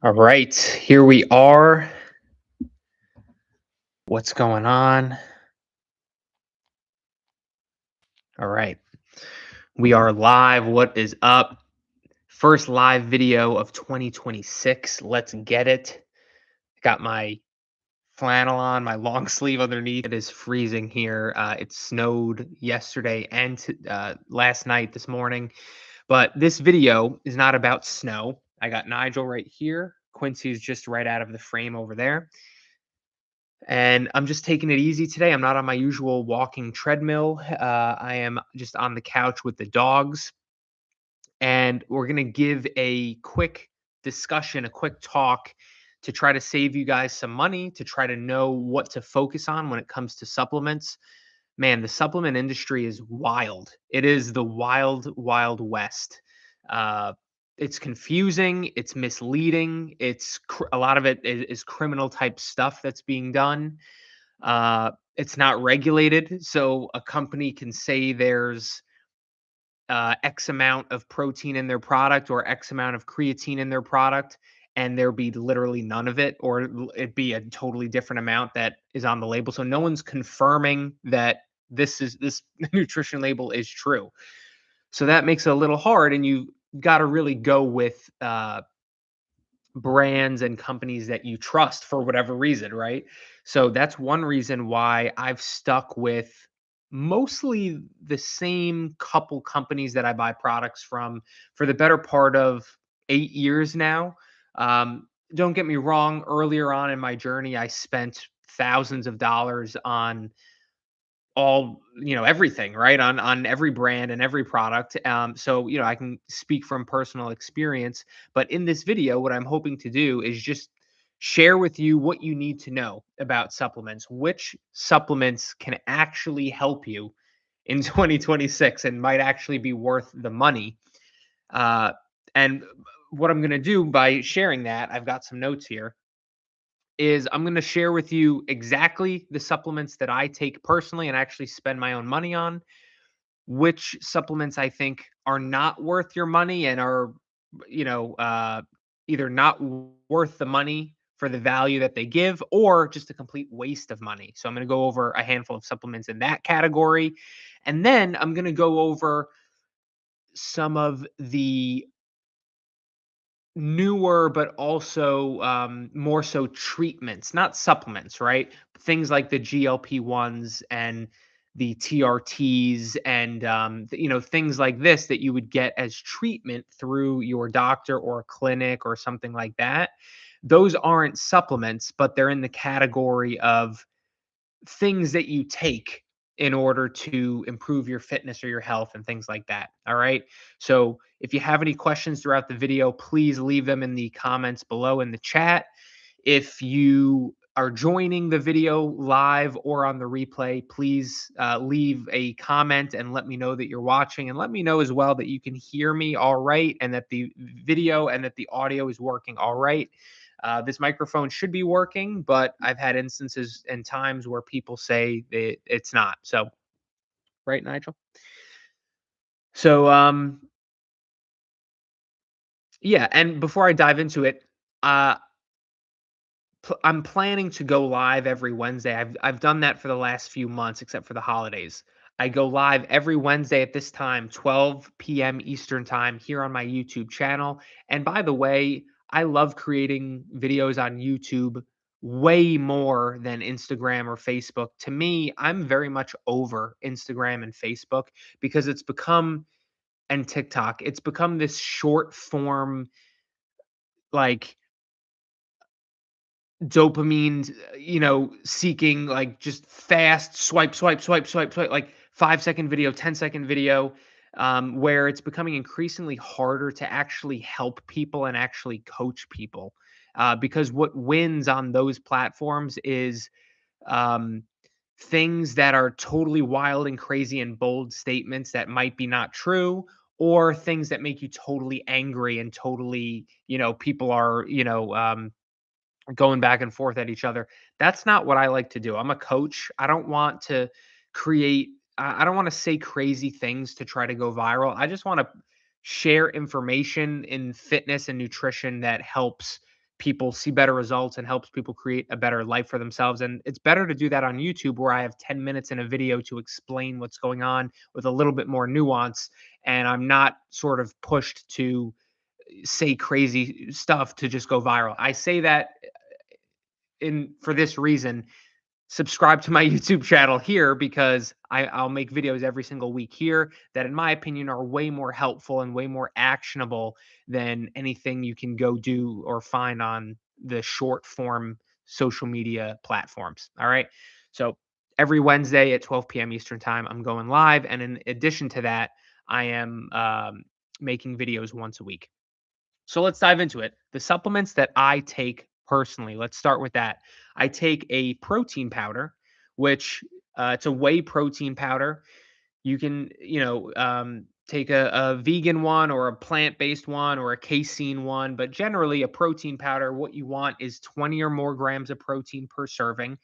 All right, here we are. What's going on? All right, we are live. What is up? First live video of 2026. Let's get it. Got my flannel on, my long sleeve underneath. It is freezing here. It snowed yesterday and last night, this morning. But this video is not about snow. I got Nigel right here. Quincy's just right out of the frame over there. And I'm just taking it easy today. I'm not on my usual walking treadmill. I am just on the couch with the dogs. And we're going to give a quick discussion, a quick talk to try to save you guys some money, to try to know what to focus on when it comes to supplements. Man, the supplement industry is wild. It is the wild, wild west. Uh, it's confusing. It's misleading. A lot of it is criminal type stuff that's being done. It's not regulated, so a company can say there's X amount of protein in their product or X amount of creatine in their product, and there be literally none of it, or it be a totally different amount that is on the label. So no one's confirming that this nutrition label is true. So that makes it a little hard, and you got to really go with brands and companies that you trust for whatever reason, right? So that's one reason why I've stuck with mostly the same couple companies that I buy products from for the better part of 8 years now. Don't get me wrong, earlier on in my journey, I spent thousands of dollars on everything, right, on every brand and every product. So I can speak from personal experience, but in this video what I'm hoping to do is just share with you what you need to know about supplements, which supplements can actually help you in 2026 and might actually be worth the money. And what I'm going to do by sharing that, I've got some notes here, is I'm going to share with you exactly the supplements that I take personally and actually spend my own money on, which supplements I think are not worth your money and are, you know, uh, either not worth the money for the value that they give or just a complete waste of money. So I'm going to go over a handful of supplements in that category. And then I'm going to go over some of the newer but also more so treatments, not supplements, right? Things like the GLP-1s and the TRTs and things like this that you would get as treatment through your doctor or a clinic or something like that. Those aren't supplements, but they're in the category of things that you take in order to improve your fitness or your health and things like that. All right. So if you have any questions throughout the video, please leave them in the comments below in the chat. If you are joining the video live or on the replay, please leave a comment and let me know that you're watching, and let me know as well that you can hear me all right and that the video and that the audio is working all right. This microphone should be working, but I've had instances and times where people say that it's not. So, right, Nigel? So, yeah. And before I dive into it, uh, I'm planning to go live every Wednesday. I've done that for the last few months, except for the holidays. I go live every Wednesday at this time, 12 p.m. Eastern time, here on my YouTube channel. And by the way, I love creating videos on YouTube way more than Instagram or Facebook. To me, I'm very much over Instagram and Facebook because it's become, and TikTok, it's become this short form, like, dopamine, seeking, like, just fast swipe, swipe, swipe, swipe, swipe, like 5-second video, 10-second video, where it's becoming increasingly harder to actually help people and actually coach people. Because what wins on those platforms is um, things that are totally wild and crazy and bold statements that might be not true, or things that make you totally angry and totally, people are, going back and forth at each other. That's not what I like to do. I'm a coach. I don't want to create I don't want to say crazy things to try to go viral. I just want to share information in fitness and nutrition that helps people see better results and helps people create a better life for themselves. And it's better to do that on YouTube, where I have 10 minutes in a video to explain what's going on with a little bit more nuance. And I'm not sort of pushed to say crazy stuff to just go viral. I say that in for this reason: subscribe to my YouTube channel here, because I'll make videos every single week here that, in my opinion, are way more helpful and way more actionable than anything you can go do or find on the short form social media platforms. All right. So every Wednesday at 12 p.m. Eastern time, I'm going live. And in addition to that, I am making videos once a week. So let's dive into it. The supplements that I take personally, let's start with that. I take a protein powder, which it's a whey protein powder. You can, take a vegan one or a plant-based one or a casein one, but generally a protein powder, what you want is 20 or more grams of protein per serving,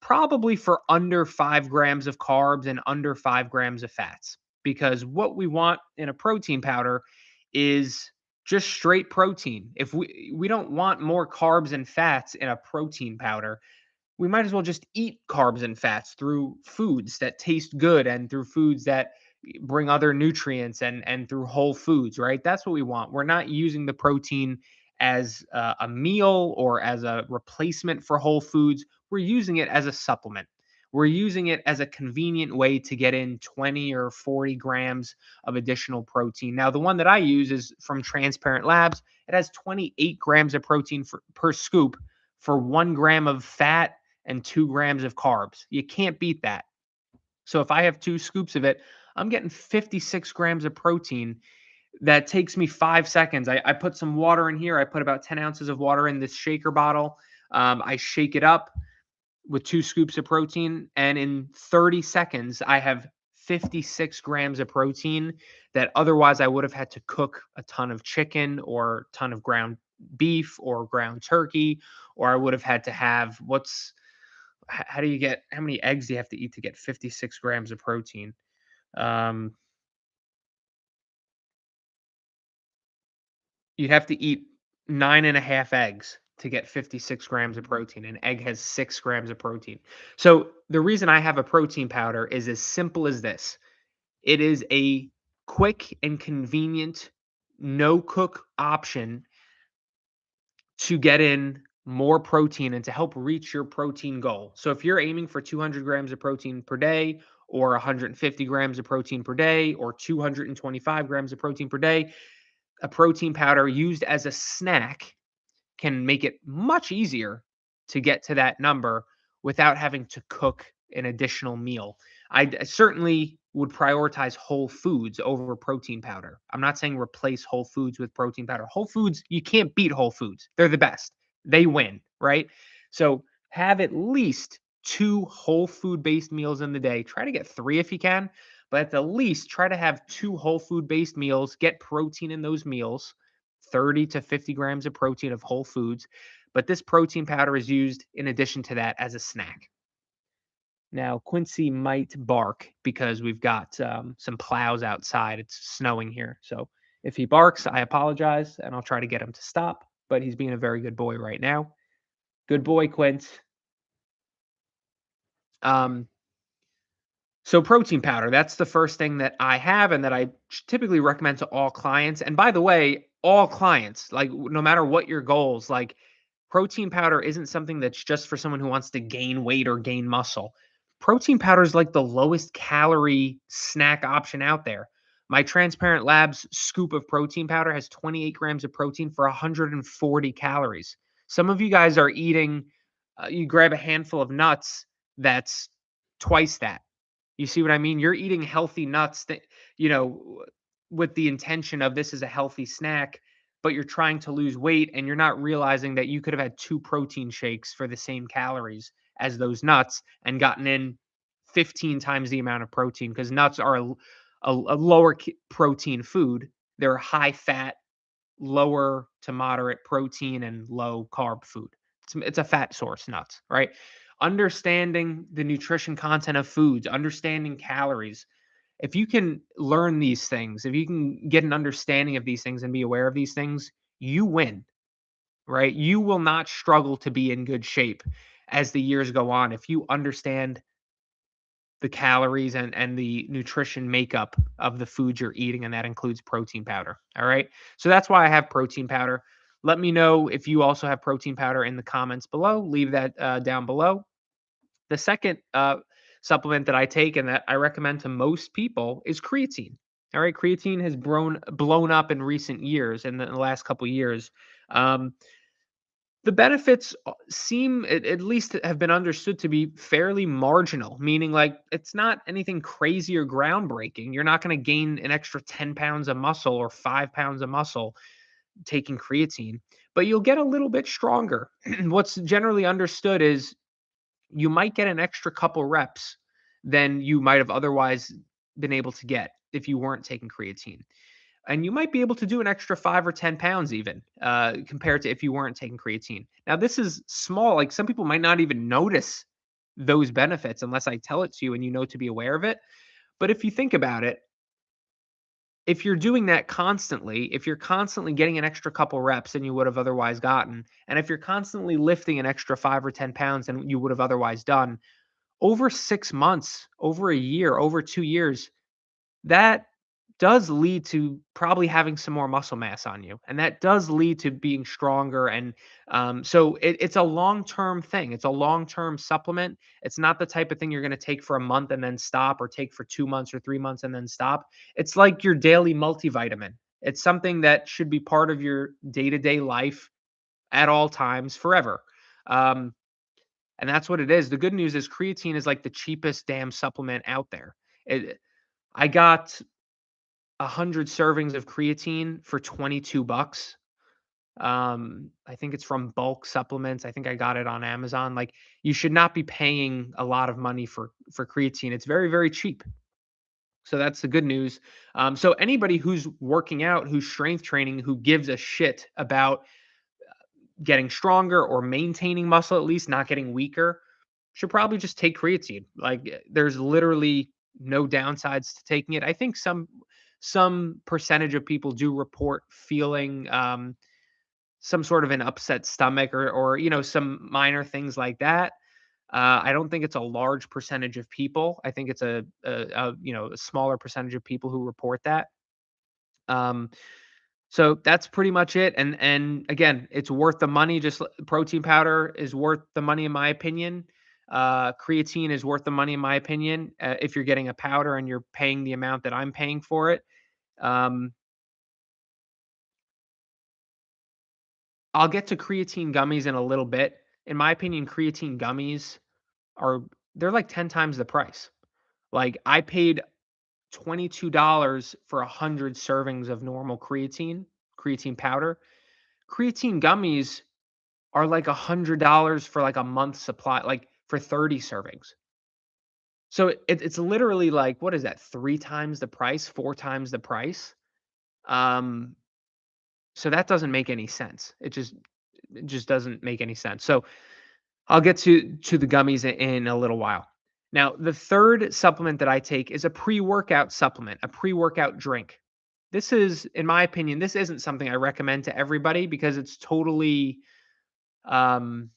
probably for under 5 grams of carbs and under 5 grams of fats. Because what we want in a protein powder is just straight protein. If we don't want more carbs and fats in a protein powder, we might as well just eat carbs and fats through foods that taste good and through foods that bring other nutrients, and through whole foods, right? That's what we want. We're not using the protein as a meal or as a replacement for whole foods. We're using it as a supplement. We're using it as a convenient way to get in 20 or 40 grams of additional protein. Now, the one that I use is from Transparent Labs. It has 28 grams of protein per scoop for 1 gram of fat and 2 grams of carbs. You can't beat that. So if I have 2 scoops of it, I'm getting 56 grams of protein. That takes me 5 seconds. I put some water in here. I put about 10 ounces of water in this shaker bottle. I shake it up with 2 scoops of protein, and in 30 seconds, I have 56 grams of protein that otherwise I would have had to cook a ton of chicken or a ton of ground beef or ground turkey, or I would have had to have how do you get, how many eggs do you have to eat to get 56 grams of protein? Um, you'd have to eat 9.5 eggs to get 56 grams of protein. An egg has 6 grams of protein. So the reason I have a protein powder is as simple as this: it is a quick and convenient no cook option to get in more protein and to help reach your protein goal. So if you're aiming for 200 grams of protein per day, or 150 grams of protein per day, or 225 grams of protein per day, a protein powder used as a snack can make it much easier to get to that number without having to cook an additional meal. I certainly would prioritize whole foods over protein powder. I'm not saying replace whole foods with protein powder. Whole foods, you can't beat whole foods. They're the best. They win, right? So have at least 2 whole food based meals in the day. Try to get 3 if you can, but at the least try to have 2 whole food based meals. Get protein in those meals, 30 to 50 grams of protein of whole foods. But this protein powder is used in addition to that as a snack. Now, Quincy might bark because we've got some plows outside. It's snowing here. So if he barks, I apologize, and I'll try to get him to stop. But he's being a very good boy right now. Good boy, Quint. Um, So protein powder, that's the first thing that I have and that I typically recommend to all clients. And by the way, all clients, like no matter what your goals, like protein powder isn't something that's just for someone who wants to gain weight or gain muscle. Protein powder is like the lowest calorie snack option out there. My Transparent Labs scoop of protein powder has 28 grams of protein for 140 calories. Some of you guys are eating, you grab a handful of nuts, that's twice that. You see what I mean? You're eating healthy nuts that, you know, with the intention of this is a healthy snack, but you're trying to lose weight and you're not realizing that you could have had 2 protein shakes for the same calories as those nuts and gotten in 15 times the amount of protein, because nuts are a lower protein food. They're high fat, lower to moderate protein and low carb food. It's a fat source, nuts, right? Understanding the nutrition content of foods, understanding calories. If you can learn these things, if you can get an understanding of these things and be aware of these things, you win. right? You will not struggle to be in good shape as the years go on if you understand the calories and the nutrition makeup of the food you're eating, and that includes protein powder. All right. So that's why I have protein powder. Let me know if you also have protein powder in the comments below. Leave that down below. The second supplement that I take and that I recommend to most people is creatine. All right, creatine has blown up in recent years, in the last couple years. Um, the benefits seem, at least have been understood to be fairly marginal, meaning like it's not anything crazy or groundbreaking. You're not going to gain an extra 10 pounds of muscle or 5 pounds of muscle taking creatine, but you'll get a little bit stronger. What's generally understood is you might get an extra couple reps than you might have otherwise been able to get if you weren't taking creatine. And you might be able to do an extra 5 or 10 pounds even compared to if you weren't taking creatine. Now, this is small. Like some people might not even notice those benefits unless I tell it to you and you know to be aware of it. But if you think about it, if you're doing that constantly, if you're constantly getting an extra couple reps than you would have otherwise gotten, and if you're constantly lifting an extra 5 or 10 pounds than you would have otherwise done, over 6 months, over a year, over 2 years, that does lead to probably having some more muscle mass on you. And that does lead to being stronger. And so it's a long term thing. It's a long term supplement. It's not the type of thing you're going to take for a month and then stop, or take for 2 months or 3 months and then stop. It's like your daily multivitamin. It's something that should be part of your day to day life at all times forever. Um, and that's what it is. The good news is creatine is like the cheapest damn supplement out there. I got 100 servings of creatine for 22 bucks. I think it's from Bulk Supplements. I think I got it on Amazon. Like you should not be paying a lot of money for creatine. It's very very cheap. So that's the good news. So anybody who's working out, who's strength training, who gives a shit about getting stronger or maintaining muscle, at least not getting weaker, should probably just take creatine. Like there's literally no downsides to taking it. I think some percentage of people do report feeling some sort of an upset stomach, or some minor things like that. I don't think it's a large percentage of people. I think it's a smaller percentage of people who report that. Um, so that's pretty much it. And again, it's worth the money. Protein powder is worth the money in my opinion. Creatine is worth the money in my opinion. If you're getting a powder and you're paying the amount that I'm paying for it. Um, I'll get to creatine gummies in a little bit. In my opinion, creatine gummies are they're like 10 times the price. Like I paid $22 for 100 servings of normal creatine powder. Creatine gummies are like $100 for like a month supply, like for 30 servings. So it's literally like, what is that? 3 times the price, 4 times the price. Um, so that doesn't make any sense. It just doesn't make any sense. So I'll get to the gummies in a little while. Now, the third supplement that I take is a pre-workout supplement, a pre-workout drink. This is, in my opinion, this isn't something I recommend to everybody because it's totally um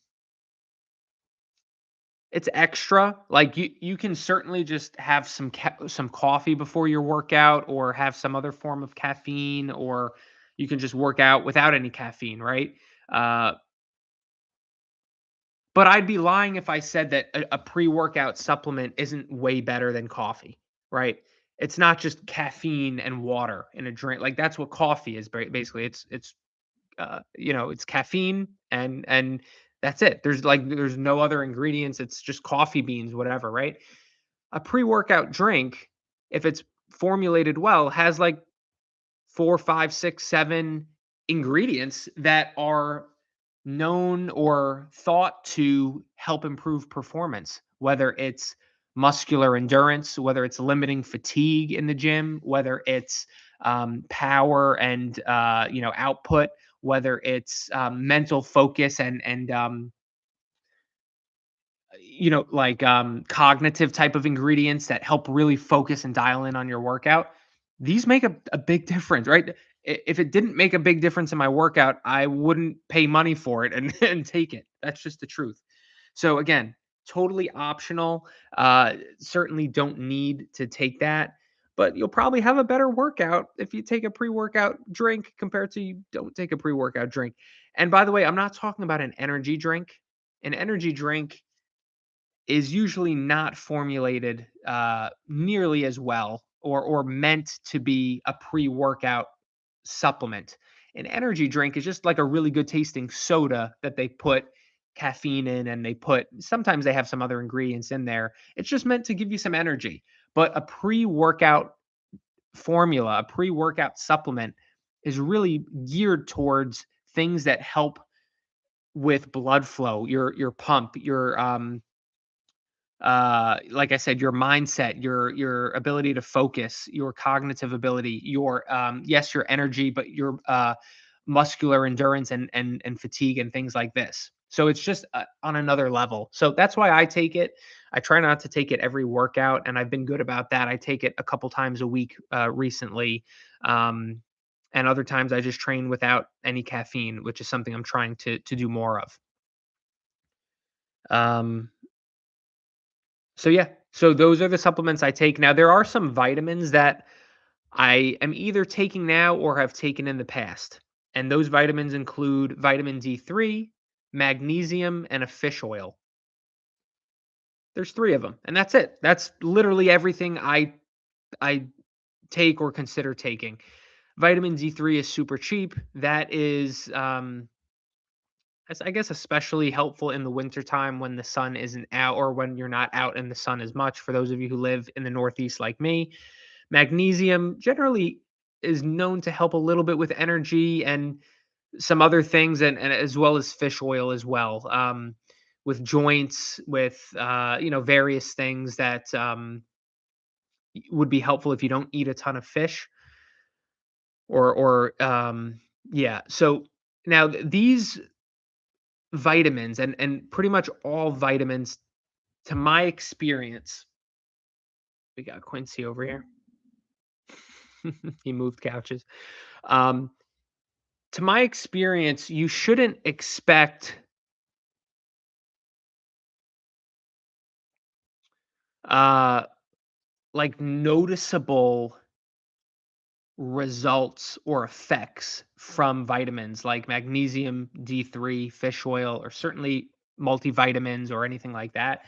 it's extra. Like you can certainly just have some coffee before your workout, or have some other form of caffeine, or you can just work out without any caffeine, right? Uh, but I'd be lying if I said that a pre-workout supplement isn't way better than coffee, right? It's not just caffeine and water in a drink. Like that's what coffee is basically. It's caffeine and that's it. There's no other ingredients. It's just coffee beans, whatever, right? A pre-workout drink, if it's formulated well, has like four, five, six, seven ingredients that are known or thought to help improve performance, whether it's muscular endurance, whether it's limiting fatigue in the gym, whether it's power and output, whether it's mental focus and cognitive type of ingredients that help really focus and dial in on your workout. These make a big difference, right? If it didn't make a big difference in my workout, I wouldn't pay money for it and and take it. That's just the truth. So again, totally optional. Certainly don't need to take that, but you'll probably have a better workout if you take a pre-workout drink compared to you don't take a pre-workout drink. And by the way, I'm not talking about an energy drink. An energy drink is usually not formulated nearly as well or meant to be a pre-workout supplement. An energy drink is just like a really good tasting soda that they put caffeine in and they put sometimes they have some other ingredients in there. It's just meant to give you some energy. But a pre-workout formula, a pre-workout supplement is really geared towards things that help with blood flow, your pump, your like I said, your mindset, your ability to focus, your cognitive ability, your yes, your energy, but your muscular endurance and fatigue and things like this. So it's just on another level. So that's why I take it. I try not to take it every workout, and I've been good about that. I take it a couple times a week recently, um, and other times I just train without any caffeine, which is something I'm trying to do more of. Um, So yeah, so those are the supplements I take. Now there are some vitamins that I am either taking now or have taken in the past. And those vitamins include vitamin D3, magnesium, and a fish oil. There's 3 of them, and that's it. That's literally everything I take or consider taking. Vitamin D3 is super cheap. That is I guess especially helpful in the wintertime when the sun isn't out or when you're not out in the sun as much for those of you who live in the Northeast like me. Magnesium generally is known to help a little bit with energy and some other things, and as well as fish oil as well, with joints, with various things that would be helpful if you don't eat a ton of fish or yeah. So now these vitamins and pretty much all vitamins, to my experience, we got Quincy over here. He moved couches. Um, to my experience, you shouldn't expect uh like noticeable results or effects from vitamins like magnesium, D3, fish oil, or certainly multivitamins or anything like that.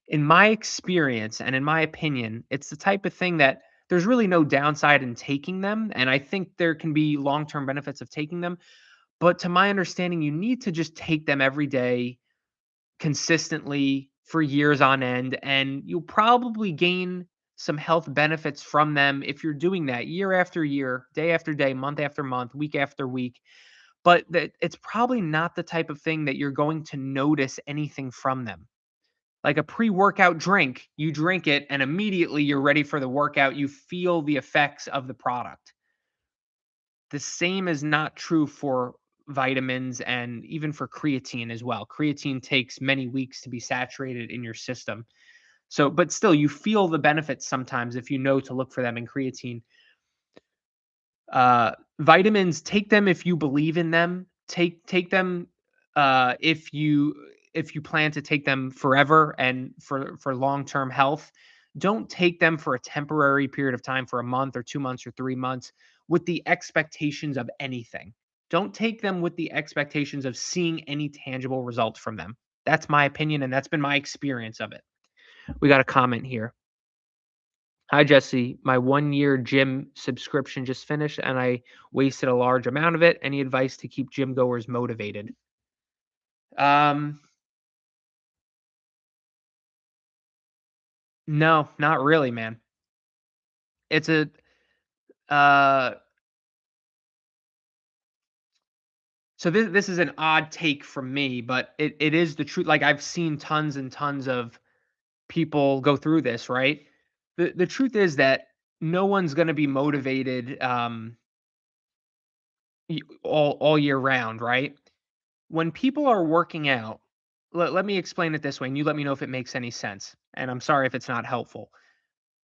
In my experience and in my opinion, it's the type of thing that there's really no downside in taking them. And I think there can be long term benefits of taking them. But to my understanding, you need to just take them every day consistently for years on end. And you'll probably gain some health benefits from them if you're doing that year after year, day after day, month after month, week after week. But that it's probably not the type of thing that you're going to notice anything from them. Like a pre-workout drink, you drink it and immediately you're ready for the workout. You feel the effects of the product. The same is not true for vitamins and even for creatine as well. Creatine takes many weeks to be saturated in your system. So, but still, you feel the benefits sometimes if you know to look for them in creatine. Vitamins, take them if you believe in them. Take them if you plan to take them forever and for long-term health. Don't take them for a temporary period of time for a month or 2 months or 3 months with the expectations of anything. Don't take them with the expectations of seeing any tangible results from them. That's my opinion and that's been my experience of it. We got a comment here. Hi, Jesse. My 1 year gym subscription just finished and I wasted a large amount of it. Any advice to keep gym goers motivated? Um, no, not really, man. It's a uh so this is an odd take from me, but it is the truth. Like I've seen tons and tons of people go through this, right? The truth is that no one's going to be motivated all year round, right? When people are working out, let me explain it this way, and you let me know if it makes any sense. And I'm sorry if it's not helpful.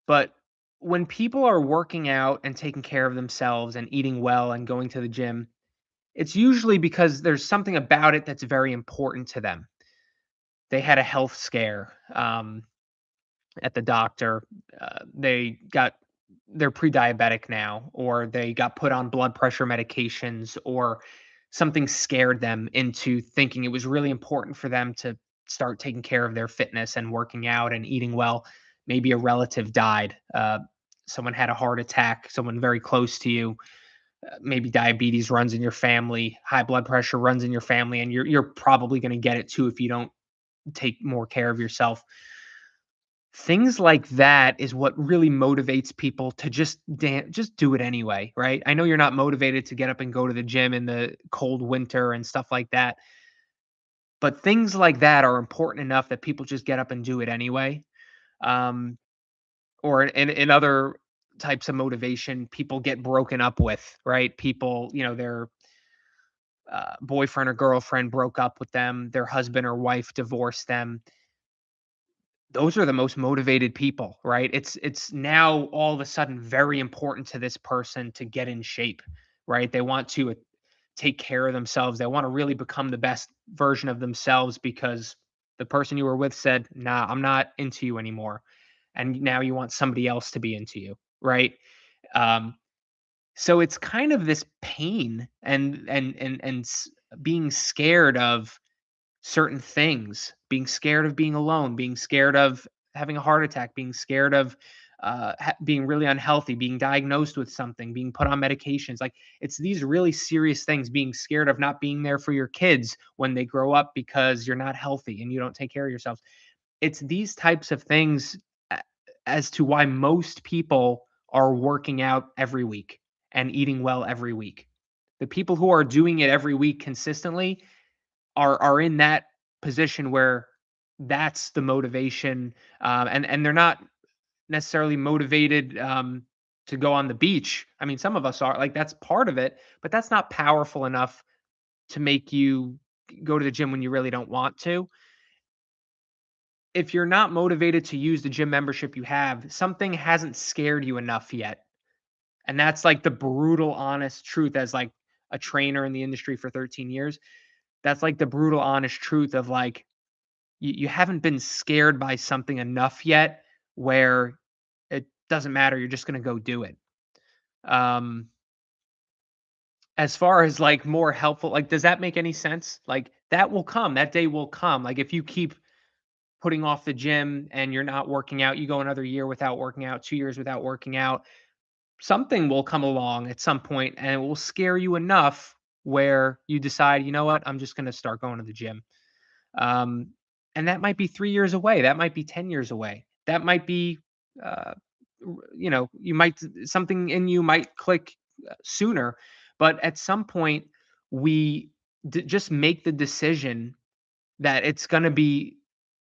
But when people are working out and taking care of themselves and eating well and going to the gym, it's usually because there's something about it that's very important to them. They had a health scare at the doctor. They're pre-diabetic now, or they got put on blood pressure medications, or something scared them into thinking it was really important for them to start taking care of their fitness and working out and eating well. Maybe a relative died. Someone had a heart attack. Someone very close to you. Maybe diabetes runs in your family. High blood pressure runs in your family, and you're probably going to get it too if you don't take more care of yourself. Things like that is what really motivates people to just do it anyway, right? I know you're not motivated to get up and go to the gym in the cold winter and stuff like that, but things like that are important enough that people just get up and do it anyway. Um, or in other types of motivation, people get broken up with, right? People, their boyfriend or girlfriend broke up with them, their husband or wife divorced them. Those are the most motivated people, right? It's now all of a sudden very important to this person to get in shape, right? They want to take care of themselves. They want to really become the best version of themselves because the person you were with said, "Nah, I'm not into you anymore." And now you want somebody else to be into you, right? Um, so it's kind of this pain and being scared of certain things, being scared of being alone, being scared of having a heart attack, being scared of being really unhealthy, being diagnosed with something, being put on medications. Like it's these really serious things, being scared of not being there for your kids when they grow up because you're not healthy and you don't take care of yourself. It's these types of things as to why most people are working out every week and eating well every week. The people who are doing it every week consistently are in that position where that's the motivation, and they're not necessarily motivated to go on the beach. I mean, some of us are like that's part of it, but that's not powerful enough to make you go to the gym when you really don't want to. If you're not motivated to use the gym membership you have, something hasn't scared you enough yet. And that's like the brutal, honest truth as like a trainer in the industry for 13 years. That's like the brutal, honest truth of like, you haven't been scared by something enough yet where it doesn't matter, you're just gonna go do it. Um, as far as, like, more helpful like, does that make any sense? Like, that will come, that day will come, like, if you keep putting off the gym and you're not working out, you go another year without working out, 2 years without working out, something will come along at some point, and it will scare you enough where you decide, "You know what? I'm just gonna start going to the gym." Um, and that might be 3 years away, that might be 10 years away. That might be, uh, you might something in you might click, sooner, but at some point, we just make the decision that it's gonna be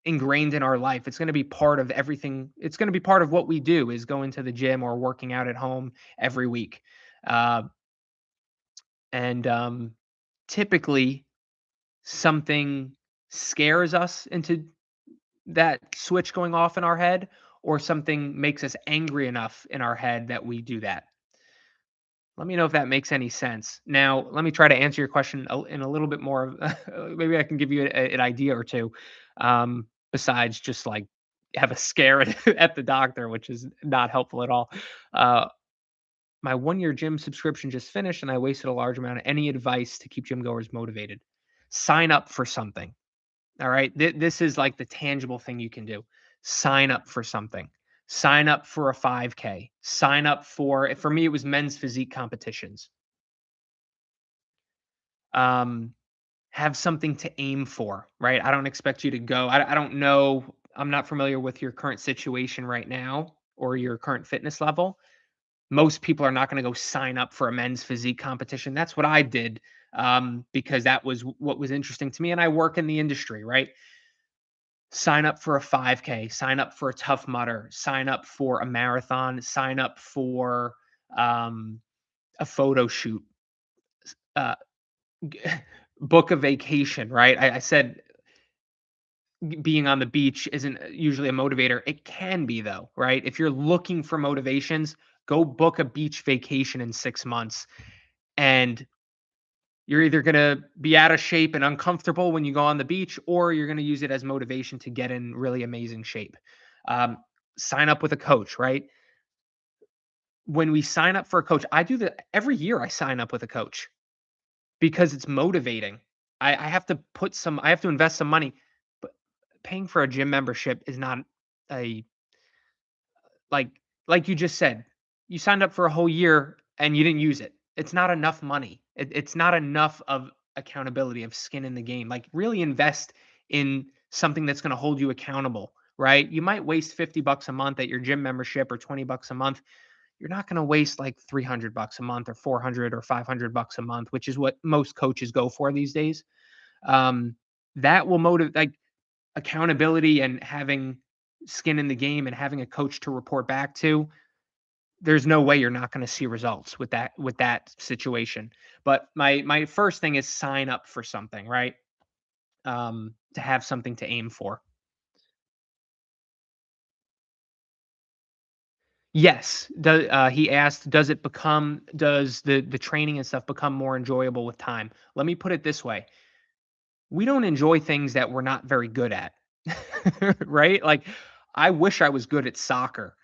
ingrained in our life. It's gonna be part of everything. It's gonna be part of what we do is going to the gym or working out at home every week. Uh, and typically, something scares us into that switch going off in our head, or something makes us angry enough in our head that we do that. Let me know if that makes any sense. Now, let me try to answer your question in a little bit more of maybe I can give you an idea or two, besides just like have a scare at the doctor, which is not helpful at all. Uh, my 1 year gym subscription just finished and I wasted a large amount of any advice to keep gym goers motivated. Sign up for something. All right. This is like the tangible thing you can do. Sign up for something. Sign up for a 5K. Sign up for me, it was men's physique competitions. Um, have something to aim for, right? I don't expect you to go. I don't know. I'm not familiar with your current situation right now or your current fitness level. Most people are not going to go sign up for a men's physique competition. That's what I did, because that was what was interesting to me. And I work in the industry, right? Sign up for a 5K, sign up for a Tough Mudder, sign up for a marathon, sign up for um, a photo shoot, uh, book a vacation, right? I said being on the beach isn't usually a motivator. It can be though, right? If you're looking for motivations, go book a beach vacation in 6 months, and you're either going to be out of shape and uncomfortable when you go on the beach, or you're going to use it as motivation to get in really amazing shape. Um, Sign up with a coach, right? When we sign up for a coach, I do that every year. I sign up with a coach because it's motivating. I have to I have to invest some money, but paying for a gym membership is not a like like you just said, you signed up for a whole year and you didn't use it. It's not enough money. It's not enough of accountability, of skin in the game. Like really invest in something that's going to hold you accountable, right? You might waste 50 bucks a month at your gym membership or 20 bucks a month. You're not going to waste like 300 bucks a month or 400 or 500 bucks a month, which is what most coaches go for these days. Um, that will motivate, like, accountability and having skin in the game and having a coach to report back to. There's no way you're not going to see results with that situation. But my first thing is sign up for something, right? To have something to aim for. Yes. He asked, does the training and stuff become more enjoyable with time? Let me put it this way: we don't enjoy things that we're not very good at, right? Like, I wish I was good at soccer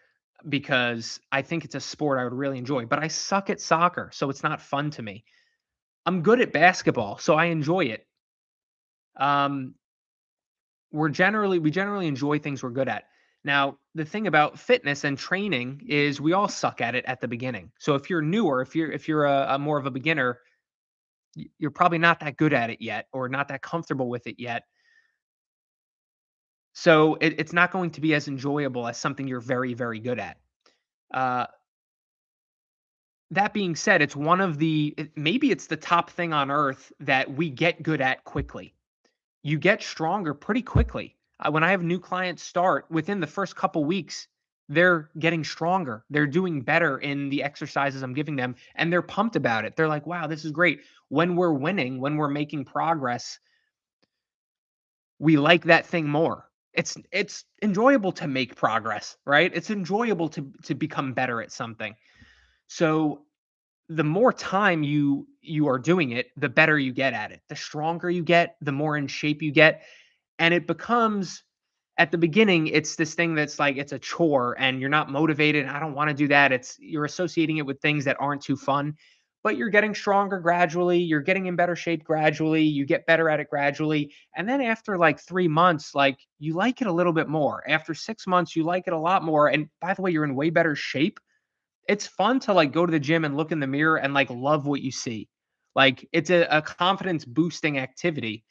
because I think it's a sport I would really enjoy, but I suck at soccer, so it's not fun to me. I'm good at basketball, so I enjoy it. Um, we generally enjoy things we're good at. Now, the thing about fitness and training is we all suck at it at the beginning. So if you're newer, if you're a more of a beginner, you're probably not that good at it yet or not that comfortable with it yet. So it's not going to be as enjoyable as something you're very, very good at. Uh, that being said, it's one of maybe it's the top thing on earth that we get good at quickly. You get stronger pretty quickly. When I have new clients start, within the first couple weeks, they're getting stronger. They're doing better in the exercises I'm giving them, and they're pumped about it. They're like, wow, this is great. When we're winning, when we're making progress, we like that thing more. It's enjoyable to make progress, right? It's enjoyable to become better at something. So the more time you are doing it, the better you get at it. The stronger you get, the more in shape you get, and it becomes, at the beginning, it's this thing that's like it's a chore and you're not motivated. I don't want to do that. You're associating it with things that aren't too fun, but you're getting stronger gradually. You're getting in better shape gradually. You get better at it gradually. And then after like 3 months, like you like it a little bit more. After 6 months, you like it a lot more. And by the way, you're in way better shape. It's fun to like go to the gym and look in the mirror and like love what you see. Like it's a confidence boosting activity.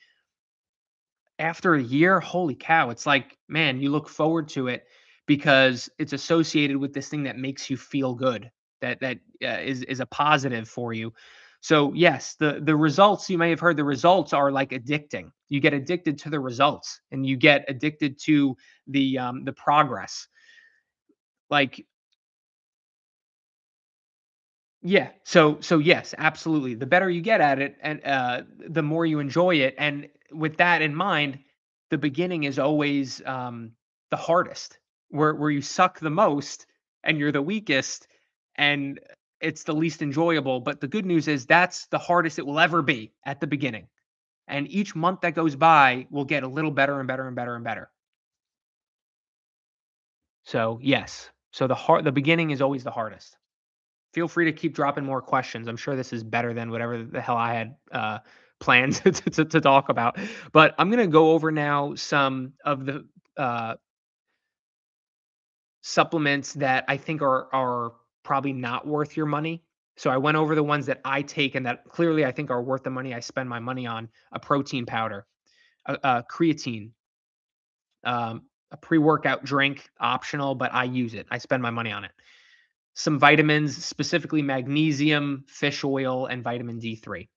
After a year, holy cow, it's like, man, you look forward to it because it's associated with this thing that makes you feel good, that is a positive for you. So yes, the results, you may have heard, the results are like addicting. You get addicted to the results, and you get addicted to the progress. Like, yeah. So yes, absolutely. The better you get at it, and the more you enjoy it. And with that in mind, the beginning is always the hardest, where you suck the most and you're the weakest, and it's the least enjoyable. But the good news is that's the hardest it will ever be at the beginning. And each month that goes by will get a little better and better and better and better. So yes. So the beginning is always the hardest. Feel free to keep dropping more questions. I'm sure this is better than whatever the hell I had planned to talk about. But I'm going to go over now some of the uh, supplements that I think are probably not worth your money. So I went over the ones that I take and that clearly I think are worth the money I spend my money on: a protein powder, a creatine, a pre-workout drink, optional, but I use it. I spend my money on it. Some vitamins, specifically magnesium, fish oil, and vitamin D3.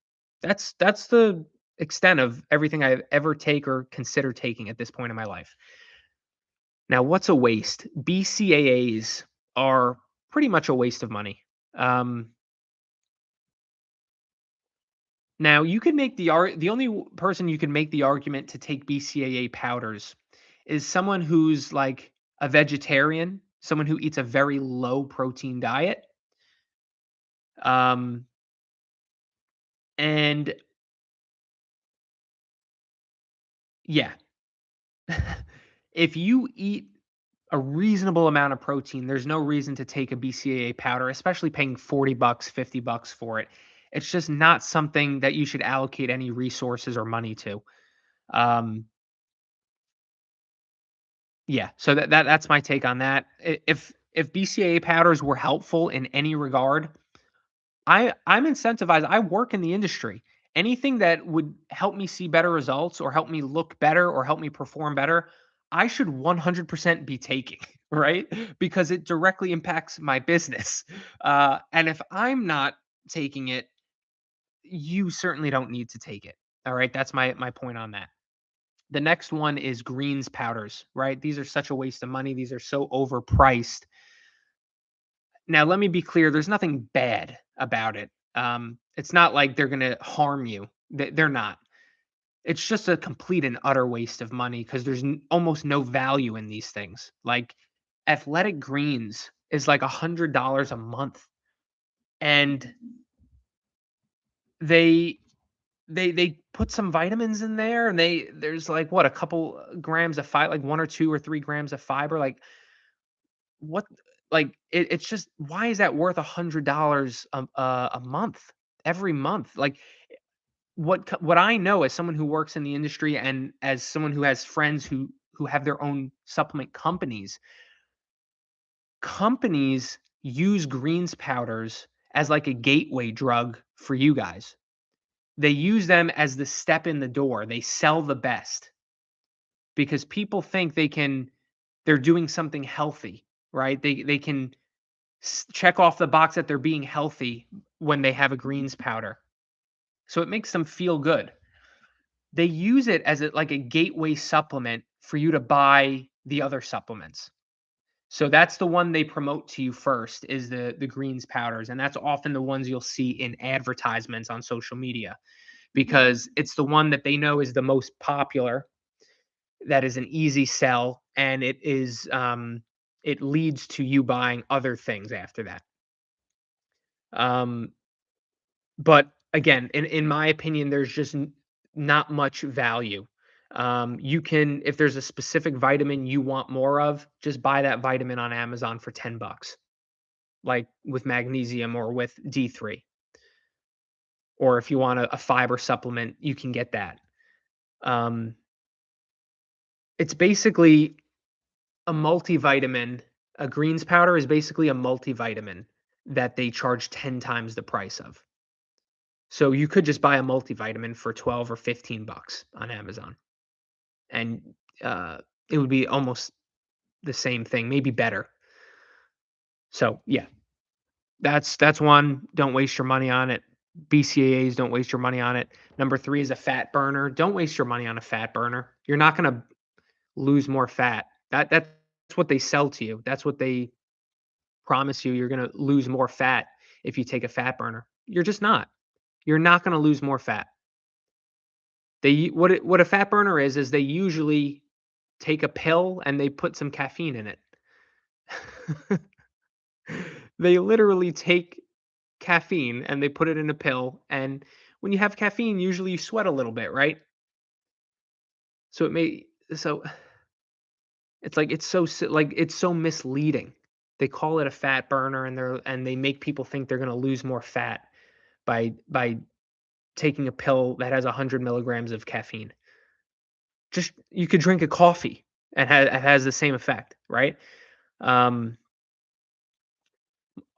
That's the extent of everything I ever take or consider taking at this point in my life. Now, what's a waste? BCAAs are pretty much a waste of money. Um, Now, you could make the only person you can make the argument to take BCAA powders is someone who's like a vegetarian, someone who eats a very low protein diet. Um, and yeah, if you eat a reasonable amount of protein, there's no reason to take a BCAA powder, especially paying 40 bucks, 50 bucks for it. It's just not something that you should allocate any resources or money to. Um, yeah, so that's my take on that. If BCAA powders were helpful in any regard, I'm incentivized. I work in the industry. Anything that would help me see better results or help me look better or help me perform better, I should 100% be taking, right? Because it directly impacts my business. And if I'm not taking it, you certainly don't need to take it. All right, that's my point on that. The next one is greens powders, right? These are such a waste of money. These are so overpriced. Now, let me be clear, there's nothing bad about it. It's not like they're gonna harm you. They're not. It's just a complete and utter waste of money because there's almost no value in these things. Like Athletic Greens is like $100 a month, and they they put some vitamins in there, and there's like what a couple grams of fiber, like 1 or 2 or 3 grams of fiber. Like what? Like it's just why is that worth $100 a month every month? Like what I know as someone who works in the industry and as someone who has friends who have their own supplement companies use greens powders as like a gateway drug for you guys. They use them as the step in the door. They sell the best because people think they're doing something healthy, right? They can check off the box that they're being healthy when they have a greens powder. So it makes them feel good. They use it as like a gateway supplement for you to buy the other supplements. So that's the one they promote to you first is the greens powders, and that's often the ones you'll see in advertisements on social media because it's the one that they know is the most popular, that is an easy sell, and it leads to you buying other things after that. Um, but again, in my opinion, there's just not much value. You can, if there's a specific vitamin you want more of, just buy that vitamin on Amazon for 10 bucks, like with magnesium or with D3. Or if you want a fiber supplement, you can get that. Um, it's basically a multivitamin. A greens powder is basically a multivitamin that they charge 10 times the price of. So you could just buy a multivitamin for 12 or 15 bucks on Amazon, and uh, it would be almost the same thing, maybe better. So yeah, that's one. Don't waste your money on it. BCAAs, don't waste your money on it. Number three is a fat burner. Don't waste your money on a fat burner. You're not going to lose more fat. That's what they sell to you. That's what they promise you. You're going to lose more fat if you take a fat burner. You're just not. You're not going to lose more fat. What a fat burner is they usually take a pill and they put some caffeine in it. They literally take caffeine and they put it in a pill, and when you have caffeine, usually you sweat a little bit, right? So it may so it's like it's so misleading. They call it a fat burner and they make people think they're going to lose more fat by taking a pill that has 100 milligrams of caffeine. Just you could drink a coffee and it has the same effect, right? Um,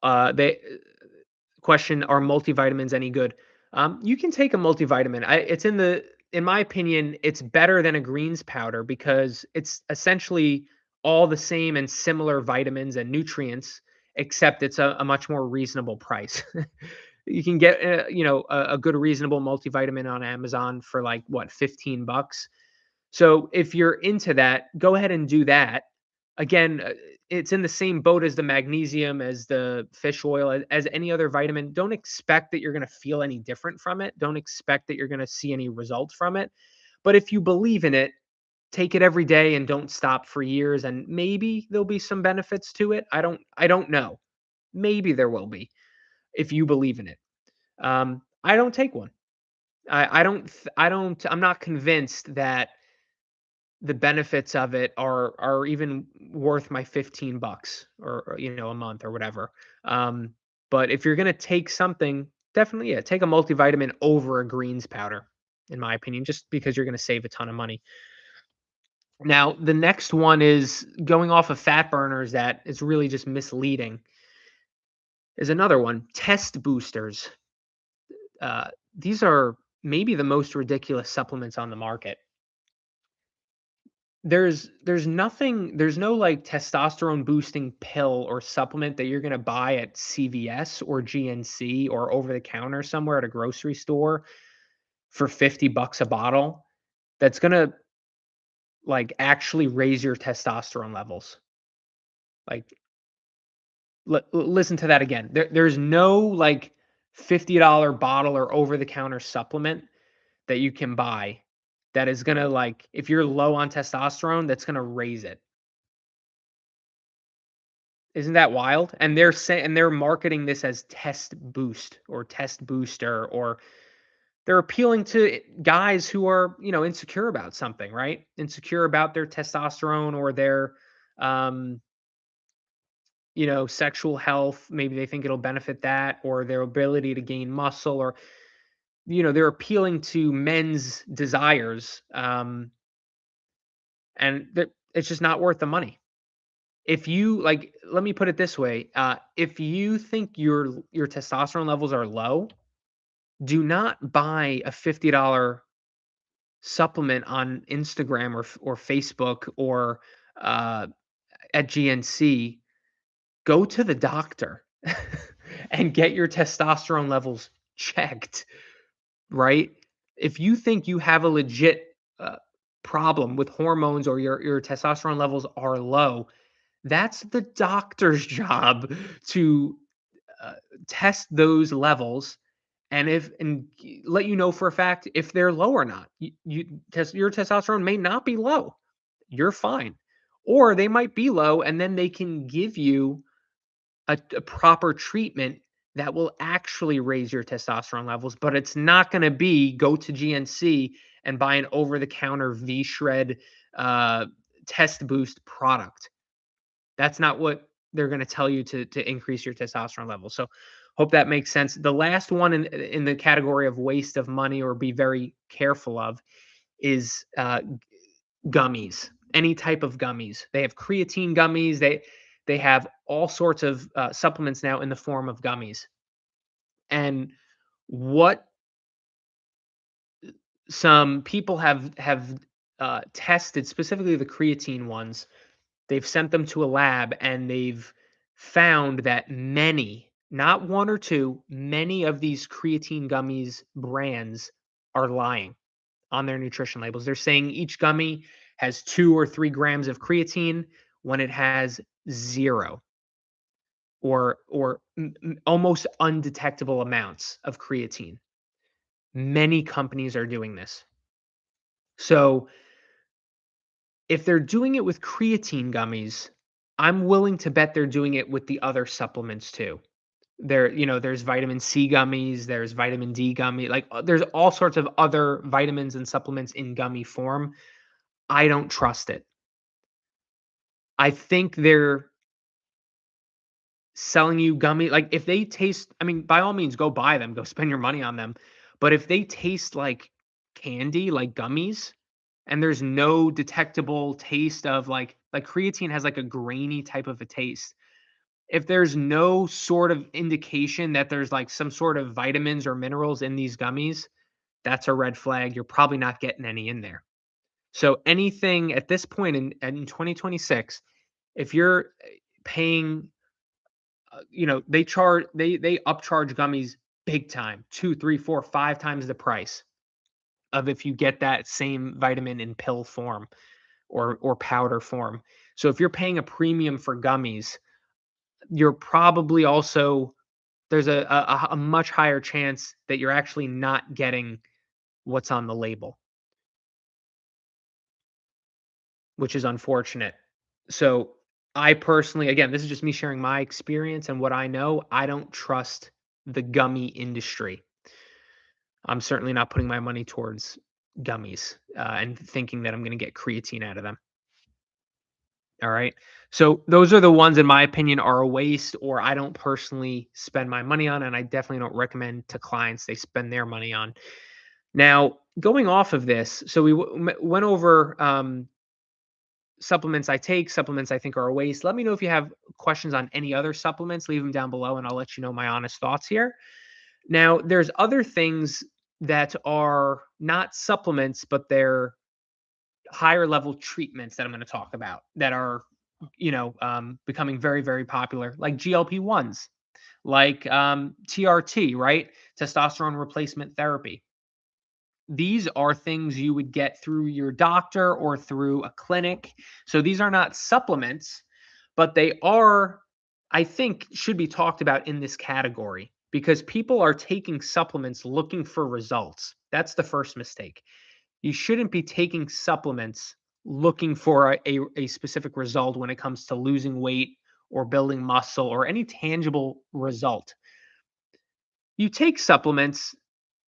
they question, are multivitamins any good? You can take a multivitamin. In my opinion, it's better than a greens powder because it's essentially all the same and similar vitamins and nutrients, except it's a much more reasonable price. You can get a good reasonable multivitamin on Amazon for like what 15 bucks. So if you're into that, go ahead and do that. Again, it's in the same boat as the magnesium, as the fish oil, as any other vitamin. Don't expect that you're going to feel any different from it. Don't expect that you're going to see any results from it. But if you believe in it, take it every day and don't stop for years, and maybe there'll be some benefits to it. I don't know. Maybe there will be if you believe in it. I don't take one. I'm not convinced that the benefits of it are even worth my 15 bucks or a month or whatever. Um, but if you're gonna take something, definitely yeah, take a multivitamin over a greens powder, in my opinion, just because you're gonna save a ton of money. Now, the next one is going off of fat burners that is really just misleading. Is another one. Test boosters. These are maybe the most ridiculous supplements on the market. There's no like testosterone boosting pill or supplement that you're gonna buy at CVS or GNC or over the counter somewhere at a grocery store for 50 bucks a bottle that's gonna like actually raise your testosterone levels. Like listen to that again. There's no like $50 bottle or over the counter supplement that you can buy that is gonna like if you're low on testosterone, that's gonna raise it. Isn't that wild? And they're saying and they're marketing this as test boost or test booster, or they're appealing to guys who are, insecure about something, right? Insecure about their testosterone or their um, sexual health. Maybe they think it'll benefit that or their ability to gain muscle or they're appealing to men's desires and it's just not worth the money. If you like, let me put it this way, if you think your testosterone levels are low, do not buy a $50 supplement on Instagram or Facebook or uh, at GNC. Go to the doctor and get your testosterone levels checked, right? If you think you have a legit problem with hormones or your testosterone levels are low, that's the doctor's job to uh, test those levels and let you know for a fact if they're low or not. Your testosterone may not be low. You're fine. Or they might be low and then they can give you a proper treatment that will actually raise your testosterone levels, but it's not going to be go to GNC and buy an over the counter V Shred uh, test boost product. That's not what they're gonna tell you to increase your testosterone levels. So hope that makes sense. The last one in the category of waste of money or be very careful of is gummies. Any type of gummies. They have creatine gummies. They have all sorts of supplements now in the form of gummies. And what some people have tested, specifically the creatine ones, they've sent them to a lab and they've found that many, not one or two, many of these creatine gummies brands are lying on their nutrition labels. They're saying each gummy has 2 or 3 grams of creatine when it has zero or almost undetectable amounts of creatine. Many companies are doing this. So if they're doing it with creatine gummies, I'm willing to bet they're doing it with the other supplements too. There's vitamin C gummies, there's vitamin D gummy, like there's all sorts of other vitamins and supplements in gummy form. I don't trust it. I think they're selling you gummy like if they taste, I mean, by all means go buy them, go spend your money on them. But if they taste like candy, like gummies, and there's no detectable taste of like creatine has like a grainy type of a taste. If there's no sort of indication that there's like some sort of vitamins or minerals in these gummies, that's a red flag. You're probably not getting any in there. So anything at this point in 2026, if you're paying, they upcharge gummies big time, two, three, four, 5 times the price of if you get that same vitamin in pill form or powder form. So if you're paying a premium for gummies, you're probably also there's a much higher chance that you're actually not getting what's on the label. which is unfortunate. So I personally, again, this is just me sharing my experience and what I know. I don't trust the gummy industry. I'm certainly not putting my money towards gummies and thinking that I'm going to get creatine out of them. All right. So those are the ones, in my opinion, are a waste, or I don't personally spend my money on, and I definitely don't recommend to clients they spend their money on. Now, going off of this, so we went over supplements I take, supplements I think are a waste. Let me know if you have questions on any other supplements. Leave them down below, and I'll let you know my honest thoughts here. Now, there's other things that are not supplements, but they're higher level treatments that I'm going to talk about that are, becoming very, very popular, like GLP-1s, like TRT, right? Testosterone replacement therapy. These are things you would get through your doctor or through a clinic. So these are not supplements, but they are, I think, should be talked about in this category because people are taking supplements looking for results. That's the first mistake. You shouldn't be taking supplements looking for a specific result when it comes to losing weight or building muscle or any tangible result. You take supplements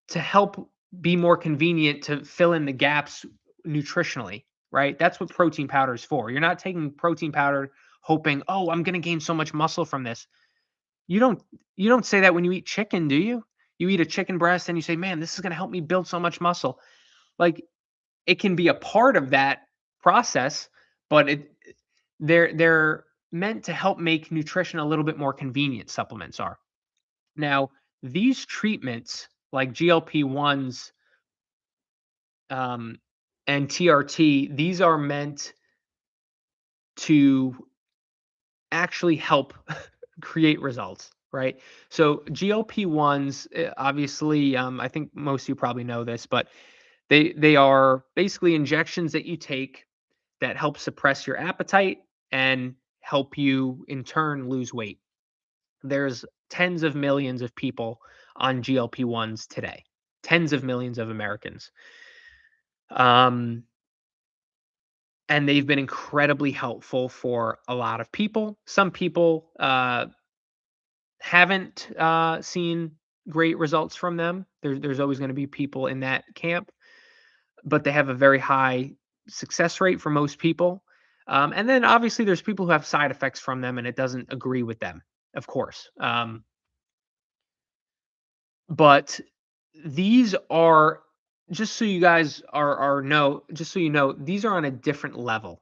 to help be more convenient to fill in the gaps nutritionally, right? That's what protein powder is for. You're not taking protein powder hoping, "Oh, I'm going to gain so much muscle from this." You don't you don't say that when you eat chicken, do you? You eat a chicken breast and you say, "Man, this is going to help me build so much muscle." Like it can be a part of that process, but they're meant to help make nutrition a little bit more convenient, supplements are. Now, these treatments like GLP-1s um, and TRT, these are meant to actually help create results, right? So GLP-1s, obviously, I think most of you probably know this, but they are basically injections that you take that help suppress your appetite and help you in turn lose weight. There's tens of millions of people on GLP-1s today. Tens of millions of Americans. Um, and they've been incredibly helpful for a lot of people. Some people haven't seen great results from them. There's always going to be people in that camp, but they have a very high success rate for most people. And then obviously there's people who have side effects from them, and it doesn't agree with them, of course. But these are, just so you guys are know, just so you know, these are on a different level.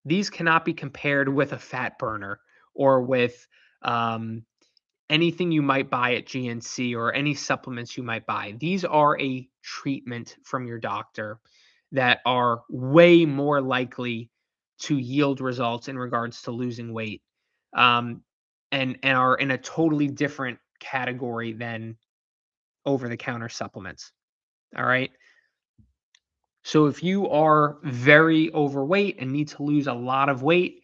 These cannot be compared with a fat burner or with um, anything you might buy at GNC or any supplements you might buy. These are a treatment from your doctor that are way more likely to yield results in regards to losing weight, um, and are in a totally different category than over the counter supplements. All right. So if you are very overweight and need to lose a lot of weight,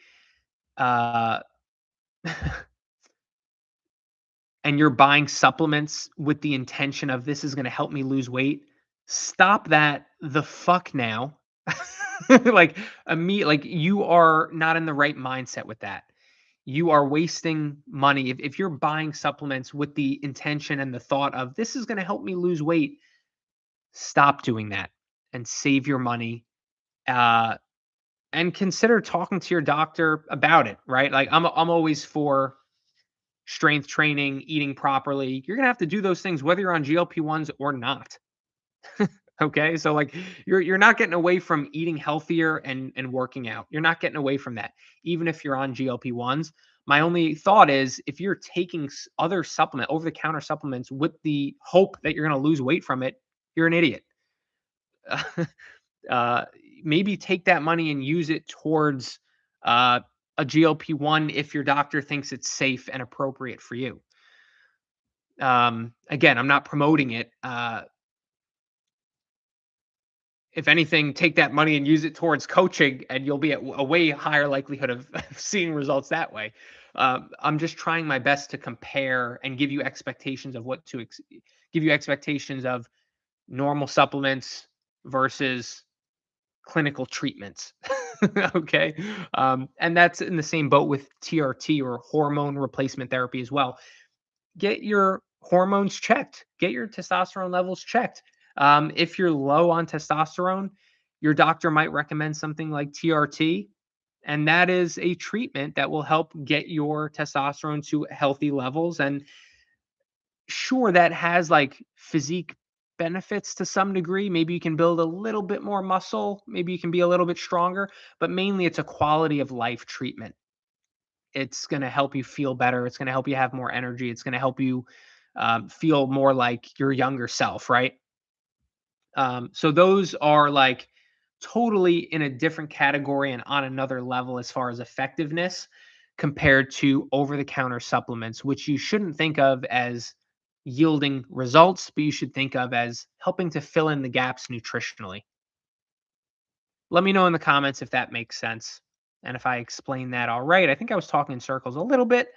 uh, and you're buying supplements with the intention of this is going to help me lose weight, stop that the fuck now. Like like you are not in the right mindset with that. You are wasting money. If you're buying supplements with the intention and the thought of this is going to help me lose weight, stop doing that and save your money. Uh, and consider talking to your doctor about it, right? Like I'm always for strength training, eating properly. You're gonna have to do those things whether you're on GLP-1s or not. Okay, so like you're not getting away from eating healthier and working out. You're not getting away from that, even if you're on GLP-1s. My only thought is if you're taking other supplement, over the counter supplements, with the hope that you're going to lose weight from it, you're an idiot. uh, Maybe take that money and use it towards uh, a GLP-1 if your doctor thinks it's safe and appropriate for you. Again, I'm not promoting it. If anything, take that money and use it towards coaching, and you'll be at a way higher likelihood of seeing results that way. I'm just trying my best to compare and give you expectations of what to give you expectations of normal supplements versus clinical treatments. Okay. And that's in the same boat with TRT or hormone replacement therapy as well. Get your hormones checked, get your testosterone levels checked. If you're low on testosterone, your doctor might recommend something like TRT, and that is a treatment that will help get your testosterone to healthy levels. And sure, that has like physique benefits to some degree. Maybe you can build a little bit more muscle, maybe you can be a little bit stronger, but mainly it's a quality of life treatment. It's going to help you feel better. It's going to help you have more energy. It's going to help you feel more like your younger self, right? So those are like totally in a different category and on another level as far as effectiveness compared to over the counter supplements, which you shouldn't think of as yielding results, but you should think of as helping to fill in the gaps nutritionally. Let me know in the comments if that makes sense. And if I explained that all right. I think I was talking in circles a little bit.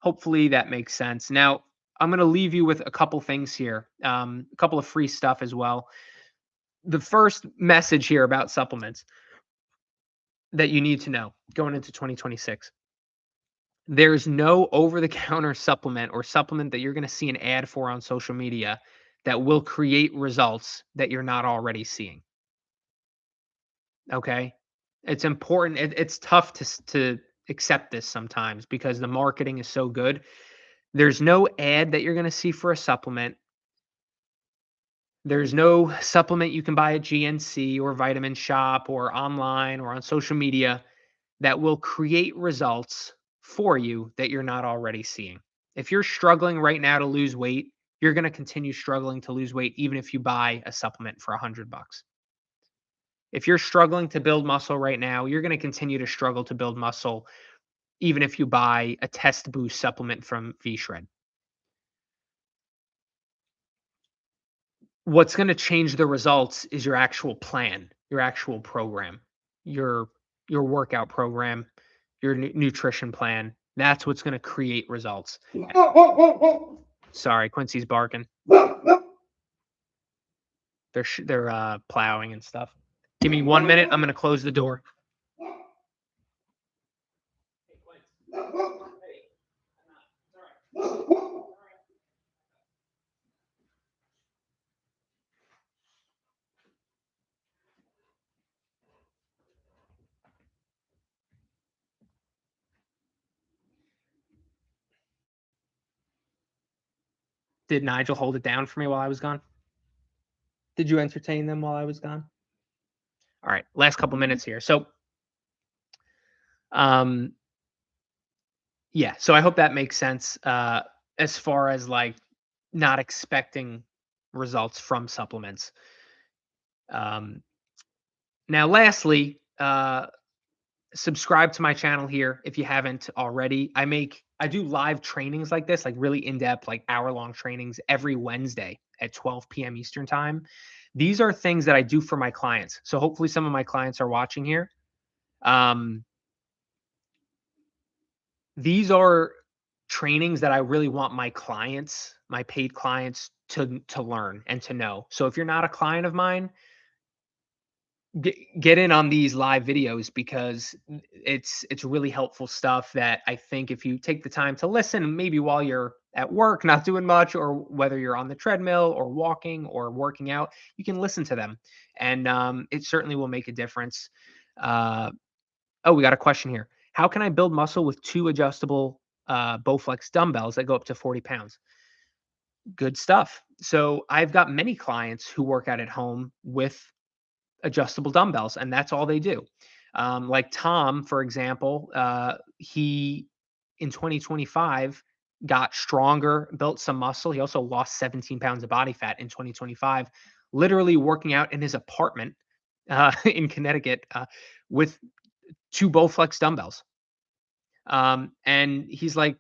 Hopefully that makes sense. Now, I'm going to leave you with a couple things here, a couple of free stuff as well. The first message here about supplements that you need to know going into 2026. There's no over the counter supplement or supplement that you're going to see an ad for on social media that will create results that you're not already seeing. Okay? It's important. It's tough to accept this sometimes because the marketing is so good. There's no ad that you're going to see for a supplement. There's no supplement you can buy at GNC or Vitamin Shop or online or on social media that will create results for you that you're not already seeing. If you're struggling right now to lose weight, you're going to continue struggling to lose weight even if you buy a supplement for $100. If you're struggling to build muscle right now, you're going to continue to struggle to build muscle even if you buy a test boost supplement from V-Shred. What's going to change the results is your actual plan, your actual program, your your workout program, your nutrition plan. That's what's going to create results. Sorry, Quincy's barking. They're plowing and stuff. Give me 1 minute. I'm going to close the door. Did Nigel hold it down for me while I was gone? Did you entertain them while I was gone? All right, last couple minutes here. So, um, yeah. So I hope that makes sense. As far as like not expecting results from supplements. Um, Now, lastly, subscribe to my channel here if you haven't already. I do live trainings like this, like really in-depth, like hour-long trainings every Wednesday at 12 p.m. Eastern time. These are things that I do for my clients. So hopefully some of my clients are watching here. Um, these are trainings that I really want my clients, my paid clients to learn and to know. So if you're not a client of mine, get in on these live videos because it's really helpful stuff that I think if you take the time to listen, maybe while you're at work not doing much, or whether you're on the treadmill or walking or working out, you can listen to them, and it certainly will make a difference. uh, oh, we got a question here. How can I build muscle with two adjustable Bowflex dumbbells that go up to 40 pounds? Good stuff. So I've got many clients who work out at home with adjustable dumbbells, and that's all they do. Like Tom, for example, he in 2025 got stronger, built some muscle. He also lost 17 pounds of body fat in 2025, literally working out in his apartment in Connecticut with two Bowflex dumbbells. And he's like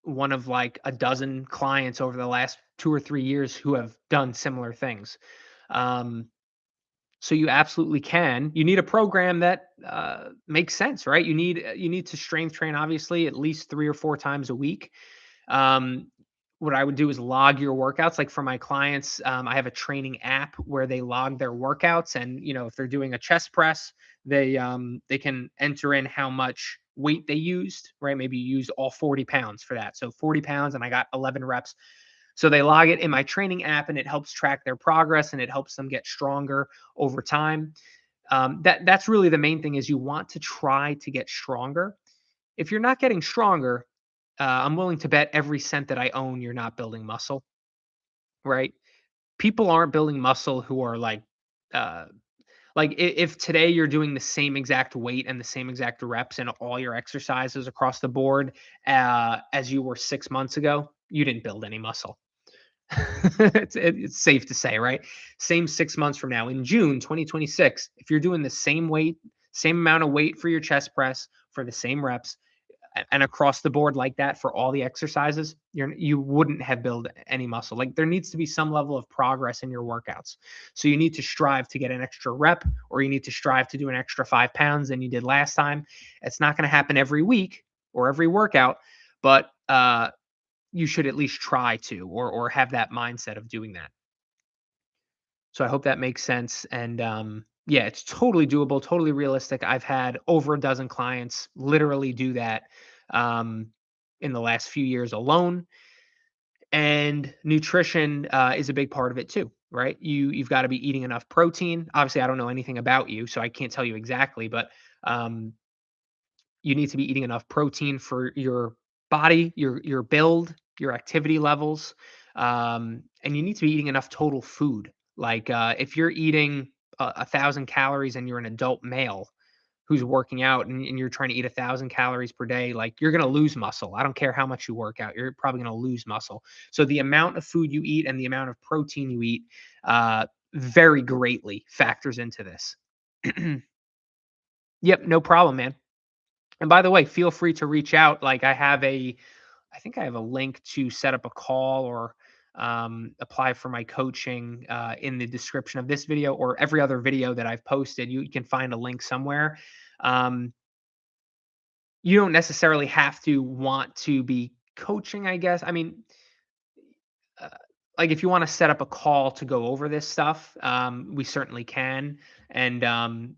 one of like a dozen clients over the last 2 or 3 years who have done similar things. Um, So you absolutely can. You need a program that makes sense, right? You need to strength train obviously at least 3 or 4 times a week. Um, what I would do is log your workouts. Like for my clients, I have a training app where they log their workouts, and if they're doing a chest press, they can enter in how much weight they used. Right, maybe you used all 40 pounds for that, so 40 pounds, and I got 11 reps. So they log it in my training app, and it helps track their progress, and it helps them get stronger over time. That's really the main thing, is you want to try to get stronger. If you're not getting stronger, I'm willing to bet every cent that I own you're not building muscle, right? People aren't building muscle who are uh, if today you're doing the same exact weight and the same exact reps and all your exercises across the board as you were 6 months ago, you didn't build any muscle. It's safe to say, right? Same 6 months from now in June 2026, if you're doing the same weight, same amount of weight for your chest press for the same reps, and across the board like that for all the exercises, you wouldn't have built any muscle. Like there needs to be some level of progress in your workouts. So you need to strive to get an extra rep, or you need to strive to do an extra 5 pounds than you did last time. It's not going to happen every week or every workout, but you should at least try to, or have that mindset of doing that. So I hope that makes sense. And yeah, it's totally doable, totally realistic. I've had over a dozen clients literally do that um, in the last few years alone. And nutrition is a big part of it too, right? You've got to be eating enough protein. Obviously, I don't know anything about you, so I can't tell you exactly, but um, you need to be eating enough protein for your body, your build, your activity levels, and you need to be eating enough total food. Like if you're eating 1,000 calories and you're an adult male who's working out, and you're trying to eat 1,000 calories per day, like you're going to lose muscle. I don't care how much you work out, you're probably going to lose muscle. So the amount of food you eat and the amount of protein you eat very greatly factors into this. Yep, no problem, man. And by the way, feel free to reach out. Like I think I have a link to set up a call, or apply for my coaching in the description of this video or every other video that I've posted. You can find a link somewhere. Um, you don't necessarily have to want to be coaching, I guess. I mean, uh, like if you want to set up a call to go over this stuff, we certainly can. And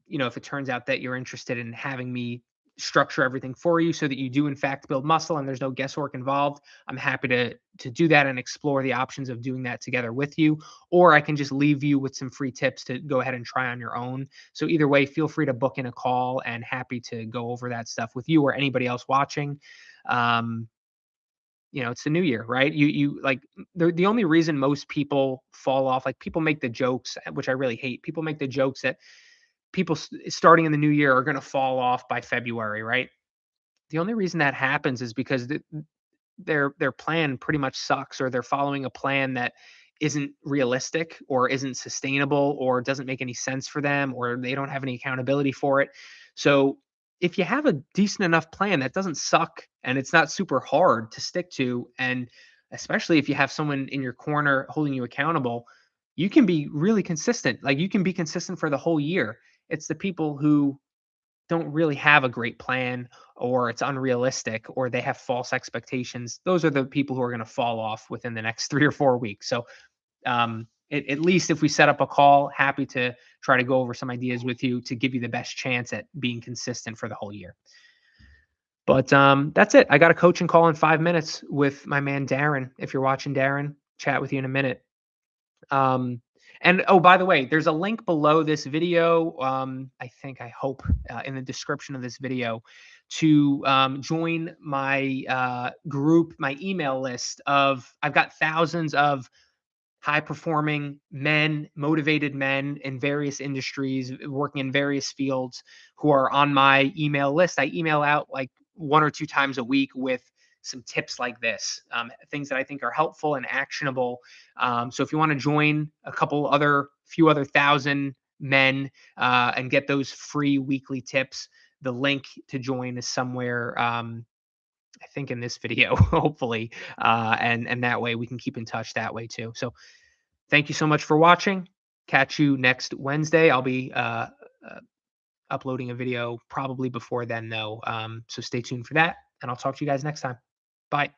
if it turns out that you're interested in having me structure everything for you so that you do in fact build muscle and there's no guesswork involved, I'm happy to do that and explore the options of doing that together with you. Or I can just leave you with some free tips to go ahead and try on your own. So either way, feel free to book in a call, and happy to go over that stuff with you or anybody else watching. Um, it's the new year, right? You like the only reason most people fall off, like people make the jokes, which I really hate. People make the jokes that people starting in the new year are going to fall off by February, right? The only reason that happens is because their plan pretty much sucks, or they're following a plan that isn't realistic or isn't sustainable or doesn't make any sense for them, or they don't have any accountability for it. So if you have a decent enough plan that doesn't suck and it's not super hard to stick to, and especially if you have someone in your corner holding you accountable, you can be really consistent. Like you can be consistent for the whole year. It's the people who don't really have a great plan, or it's unrealistic, or they have false expectations. Those are the people who are going to fall off within the next 3 or 4 weeks. So at least if we set up a call, happy to try to go over some ideas with you to give you the best chance at being consistent for the whole year. But that's it. I got a coaching call in 5 minutes with my man Darren. If you're watching, Darren, chat with you in a minute. Um, and oh, by the way, there's a link below this video. I hope in the description of this video, to join my group, my email list of. I've got thousands of high performing men, motivated men in various industries, working in various fields, who are on my email list. I email out like 1 or 2 times a week with some tips like this, things that I think are helpful and actionable. So if you want to join few other thousand men and get those free weekly tips, the link to join is somewhere. I think in this video, hopefully, and that way we can keep in touch that way too. So thank you so much for watching. Catch you next Wednesday. I'll be uploading a video probably before then, though. So stay tuned for that, and I'll talk to you guys next time. Bye.